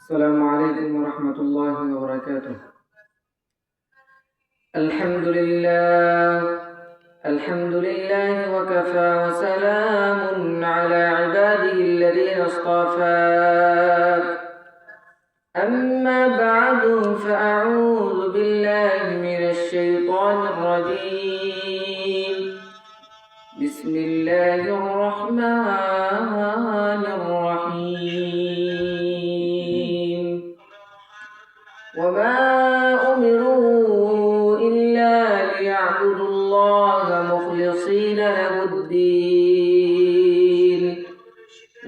السلام عليكم ورحمة الله وبركاته. الحمد لله وكفى وسلام على عباده الذين اصطفى. أما بعد فأعوذ بالله من الشيطان الرجيم. بسم الله الرحمن الرحيم. وما أمروا إلا ليعبدوا الله مخلصين له الدين.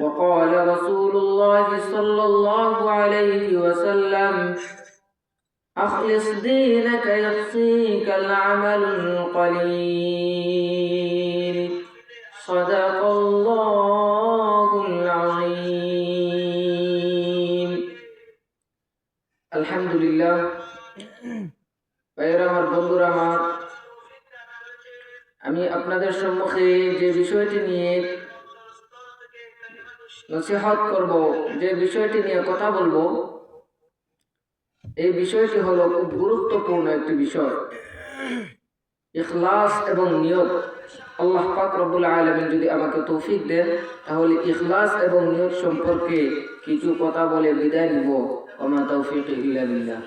وقال رسول الله صلى الله عليه وسلم: أخلص دينك يكفيك العمل القليل. صدق الله العظيم. আলহামদুলিল্লাহ। ভাইয়েরা আমার, বন্ধুরা আমার, আমি আপনাদের সম্মুখে যে বিষয়টি নিয়ে নসিহত করব, যে বিষয়টি নিয়ে কথা বলবো, এই বিষয়টি হলো খুব গুরুত্বপূর্ণ একটি বিষয়, ইখলাস এবং নিয়ত। আল্লাহ পাক রব্বুল আলামিন যদি আমাকে তৌফিক দেন, তাহলে ইখলাস এবং নিয়ত সম্পর্কে কিছু কথা বলে বিদায় নিব। ওমা তাওফীকি ইল্লা বিল্লাহ।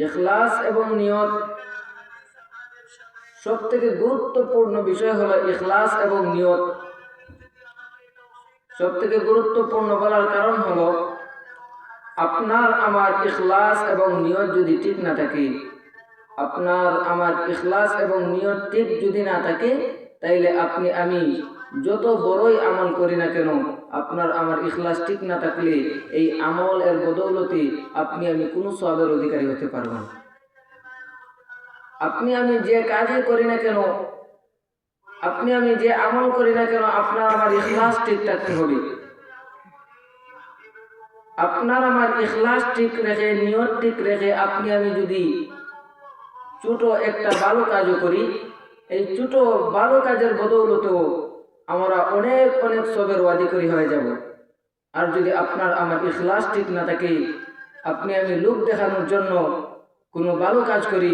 ইখলাস এবং নিয়ত সবথেকে গুরুত্বপূর্ণ বিষয় হলো ইখলাস এবং নিয়ত। সবথেকে গুরুত্বপূর্ণ বলার কারণ হলো, আপনার আমার ইখলাস এবং নিয়ত যদি ঠিক না থাকে, আপনার আমার ইখলাস এবং নিয়ত ঠিক যদি না থাকে, তাইলে আপনি আমি যত বড়ই আমল করি না কেন, আপনার আমার ইখলাস ঠিক না থাকলে এই আমল এর বদৌলতে আপনি আমি কোনো সওয়াবের অধিকারী হতে পারব না। আপনি আমি যে কাজই করি না কেন, আপনি আমি যে আমল করি না কেন, আপনার আমার ইখলাস ঠিক থাকতে হবে। আপনার আমার ইখলাস ঠিক রেখে, নিয়ত ঠিক রেখে আপনি আমি যদি ছোট একটা ভালো কাজও করি, এই ছোট ভালো কাজের বদৌলতেও আমরা অনেক অনেক সবের অধিকারী হয়ে যাব। আর যদি আপনার আমার ইখলাস ঠিক না থাকে, আপনি আমি লোক দেখানোর জন্য কোনো ভালো কাজ করি,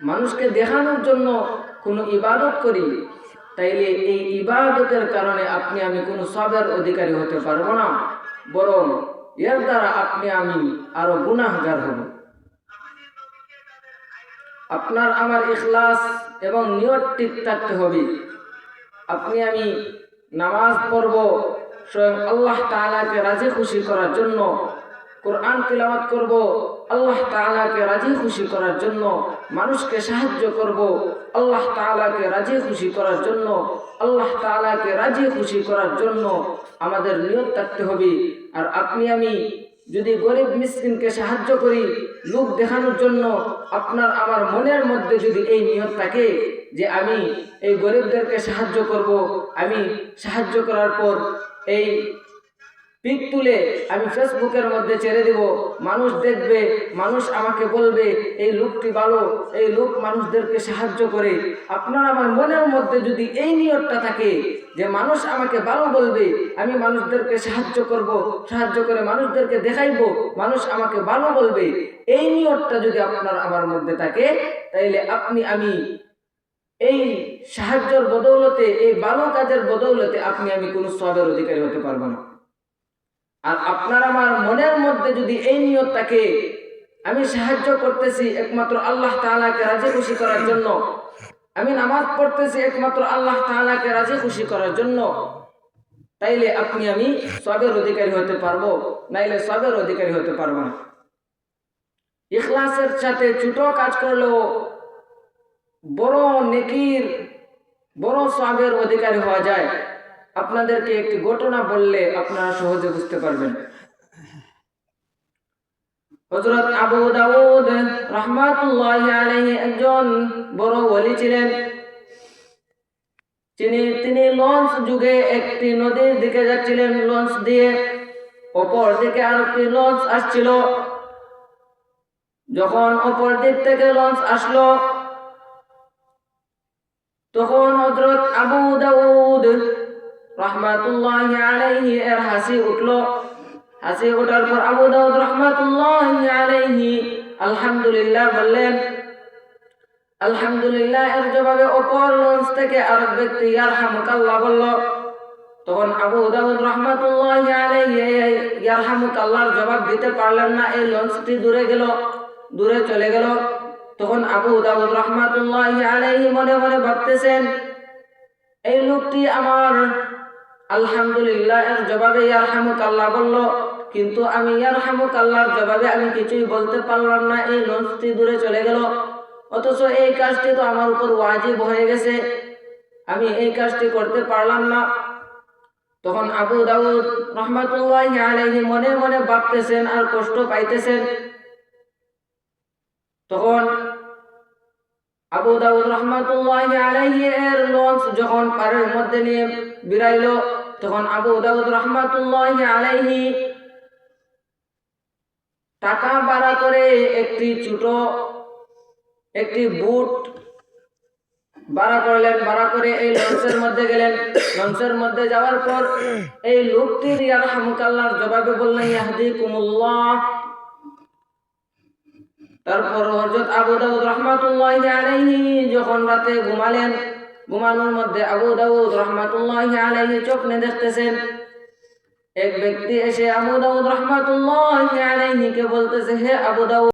মানুষকে দেখানোর জন্য কোনো ইবাদত করি, তাইলে এই ইবাদতের কারণে আপনি আমি কোনো সবের অধিকারী হতে পারবো না, বরং এর দ্বারা আপনি আমি আরো গুনাহগার হব। আপনার আমার ইখলাস এবং নিয়ত ঠিক থাকতে হবে। আপনি আমি নামাজ পড়ব স্বয়ং আল্লাহ তাআলাকে রাজি খুশি করার জন্য, কোরআন তিলাওয়াত করব আল্লাহ তাআলাকে রাজি খুশি করার জন্য, মানুষকে সাহায্য করব আল্লাহ তাআলাকে রাজি খুশি করার জন্য, আল্লাহ তাআলাকে রাজি খুশি করার জন্য আমাদের নিয়ত থাকতে হবে। আর আপনি আমি যদি গরিব মিসকিনকে সাহায্য করি লোক দেখানোর জন্য, আপনার আমার মনের মধ্যে যদি এই নিয়ত থাকে যে আমি এই গরিবদেরকে সাহায্য করব, আমি সাহায্য করার পর এই পিক তুলে আমি ফেসবুকের মধ্যে ছেড়ে দেব, মানুষ দেখবে, মানুষ আমাকে বলবে এই লোকটি ভালো, এই লোক মানুষদেরকে সাহায্য করে। আপনার আমার মনের মধ্যে যদি এই নিয়তটা থাকে যে মানুষ আমাকে ভালো বলবে, আমি মানুষদেরকে সাহায্য করব, সাহায্য করে মানুষদেরকে দেখাইবো, মানুষ আমাকে ভালো বলবে, এই নিয়তটা যদি আপনার আমার মধ্যে থাকে, তাইলে আপনি আমি এই সাহায্যের বদৌলতে, এই ভালো কাজের বদৌলতে আপনি আমি কোনো সওয়াবের অধিকারী হতে পারবো না। আর আপনার আমার মনের মধ্যে যদি এই নিয়ত থাকে আমি সাহায্য করতেছি একমাত্র আল্লাহ তাআলাকে রাজি খুশি করার জন্য, আমি নামাজ পড়তেছি একমাত্র আল্লাহ তাআলাকে রাজি খুশি করার জন্য, তাইলে আপনি আমি সওয়াবের অধিকারী হতে পারবো, নাইলে সওয়াবের অধিকারী হতে পারবো না। ইখলাসের সাথে ছোট কাজ করলেও বড় নেকির, বড় সওয়াবের অধিকারী হওয়া যায়। আপনাদেরকে একটি ঘটনা বললে আপনারা সহজে বুঝতে পারবেন। হযরত আবু দাউদ রাহমাতুল্লাহি আলাইহি একজন বড় ওলি ছিলেন। তিনি লঞ্চ যুগে একটি নদীর দিকে যাচ্ছিলেন, লঞ্চ দিয়ে অপর দিকে আরেকটি লঞ্চ আসছিল। যখন অপর দিক থেকে লঞ্চ আসলো, তখন হযরত আবু দাউদ রাহমাতুল্লাহি আলাইহি এর হাসি উঠলো। হাসি ওঠার পর আবু দাউদ রাহমাতুল্লাহি আলাইহি আলহামদুলিল্লাহ বললেন। আলহামদুলিল্লাহ এর জবাবে অপর লঞ্চ থেকে আরেক ব্যক্তি ইয়ারহামুকাল্লাহ বলল। তখন আবু দাউদ রাহমাতুল্লাহি আলাইহি ইয়ারহামুকাল্লাহর জবাব দিতে পারলেন না। এই লঞ্চটি দূরে চলে গেল। তখন আবু দাউদ রাহমাতুল্লাহি আলাইহি মনে মনে ভাবতেছেন, এই লোকটি আমার আলহামদুলিল্লাহ এর জবাবে ইয়ারহামুকাল্লাহ বলল, কিন্তু আমি ইয়ারহামুকাল্লাহর জবাবে আমি কিছুই বলতে পারলাম না। এই লঞ্চটি দূরে চলে গেল, অথচ এই কাজটি তো আমার উপর ওয়াজিব হয়ে গেছে, আমি এই কাজটি করতে পারলাম না। তখন আবু দাউদ রাহমাতুল্লাহি আলাইহি মনে মনে ভাবতেছেন আর কষ্ট পাইতেছেন। তখন আবু দাউদ রাহমাতুল্লাহি আলাইহি এর লঞ্চ যখন পারের মধ্যে নিয়ে বিরাইল, তখন আবু দাউদ রাহমাতুল্লাহি আলাইহি টাকা ভাড়া করে একটি বুট ভাড়া করলেন। ভাড়া করে এই লঞ্চের মধ্যে গেলেন। লঞ্চের মধ্যে যাওয়ার পর এই লোকটির ইয়ারহামুকাল্লাহর জবাবে বললেন, ইয়াহদিকুমুল্লাহ। তারপর হযরত আবু দাউদ রাহমাতুল্লাহি আলাইহি যখন রাতে ঘুমালেন, ঘুমানোর মধ্যে আবু দাউদ রাহমাতুল্লাহি আলাইহি স্বপ্নে দেখতেছেন এক ব্যক্তি এসে আবু দাউদ রাহমাতুল্লাহি আলাইহি কে বলতেছে, হে আবু দাউদ,